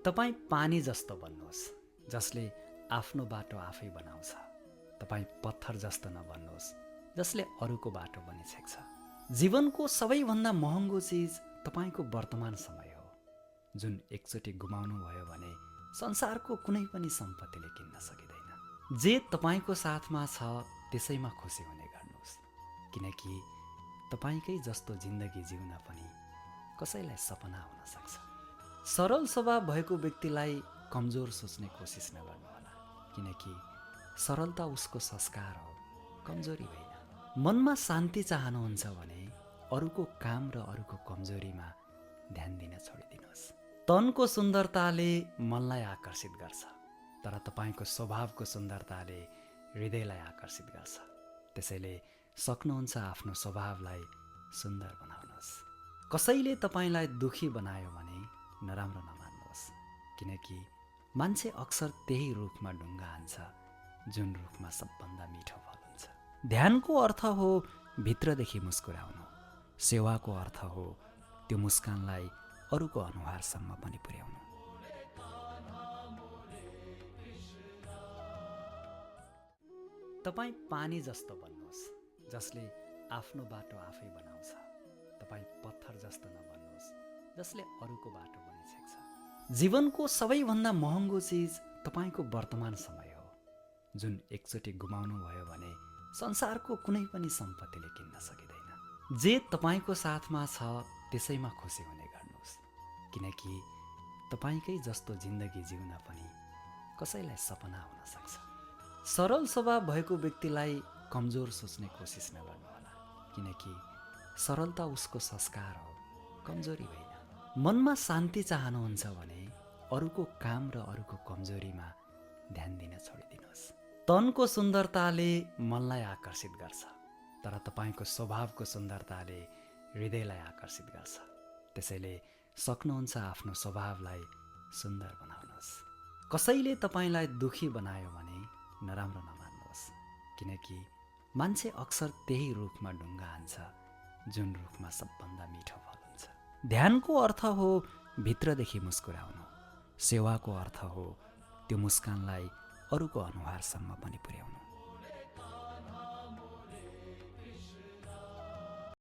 तपाईँ पानी जस्तो बन्नुहोस् जसले आफ्नो बाटो आफै बनाउँछ। तपाईँ पत्थर जस्तो नबन्नुहोस् जसले अरूको बाटो बनिछेक्छ। जीवनको सबैभन्दा महँगो चिज तपाईँको वर्तमान समय हो, जुन एकचोटि गुमाउनु भयो भने संसारको कुनै पनि सम्पत्तिले किन्न सकिँदैन। जे तपाईँको साथमा छ त्यसैमा खुसी हुने गर्नुहोस्, किनकि तपाईँकै जस्तो जिन्दगी जिउन पनि कसैलाई सपना हुन सक्छ। सरल स्वभाव भएको व्यक्तिलाई कमजोर सोच्ने कोसिस नगर्नुहोला, किनकि सरलता उसको संस्कार हो, कमजोरी होइन। मनमा शान्ति चाहनुहुन्छ भने अरूको काम र अरूको कमजोरीमा ध्यान दिन छोडिदिनुहोस्। तनको सुन्दरताले मनलाई आकर्षित गर्छ, तर तपाईँको स्वभावको सुन्दरताले हृदयलाई आकर्षित गर्छ। त्यसैले सक्नुहुन्छ आफ्नो स्वभावलाई सुन्दर बनाउनुहोस्। कसैले तपाईँलाई दुखी बनायो भने नराम्रो नमान्नुहोस्, किनकि मान्छे अक्सर त्यही रुखमा ढुङ्गा हान्छ जुन रुखमा सबभन्दा मिठो फल हुन्छ। ध्यानको अर्थ हो भित्रदेखि मुस्कुराउनु। सेवाको अर्थ हो त्यो मुस्कानलाई अरूको अनुहारसम्म पनि पुर्याउनु। तपाईँ पानी जस्तो बन्नुहोस् जसले आफ्नो बाटो आफै बनाउँछ। तपाईँ पत्थर जस्तो नबन्नुहोस् जसले अरूको बाटो बनिछेक्छ। जीवनको सबैभन्दा महँगो चिज तपाईँको वर्तमान समय हो, जुन एकचोटि गुमाउनु भयो भने संसारको कुनै पनि सम्पत्तिले किन्न सकिँदैन। जे तपाईँको साथमा छ त्यसैमा खुसी हुने गर्नुहोस्, किनकि तपाईँकै जस्तो जिन्दगी जिउन पनि कसैलाई सपना हुन सक्छ। सरल स्वभाव भएको व्यक्तिलाई कमजोर सोच्ने कोसिस नगर्नुहोला, किनकि सरलता उसको संस्कार हो, कमजोरी होइन। मनमा शान्ति चाहनुहुन्छ भने अरूको काम र अरूको कमजोरीमा ध्यान दिन छोडिदिनुहोस्। तनको सुन्दरताले मनलाई आकर्षित गर्छ, तर तपाईँको स्वभावको सुन्दरताले हृदयलाई आकर्षित गर्छ। त्यसैले सक्नुहुन्छ आफ्नो स्वभावलाई सुन्दर बनाउनुहोस्। कसैले तपाईँलाई दुखी बनायो भने नराम्रो नमान्नुहोस्, किनकि मान्छे अक्सर त्यही रुखमा ढुङ्गा हान्छ जुन रुखमा सबभन्दा मिठो फल हुन्छ। ध्यानको अर्थ हो भित्रदेखि मुस्कुराउनु। सेवाको अर्थ हो त्यो मुस्कानलाई अरूको अनुहारसम्म पनि पुर्याउनु।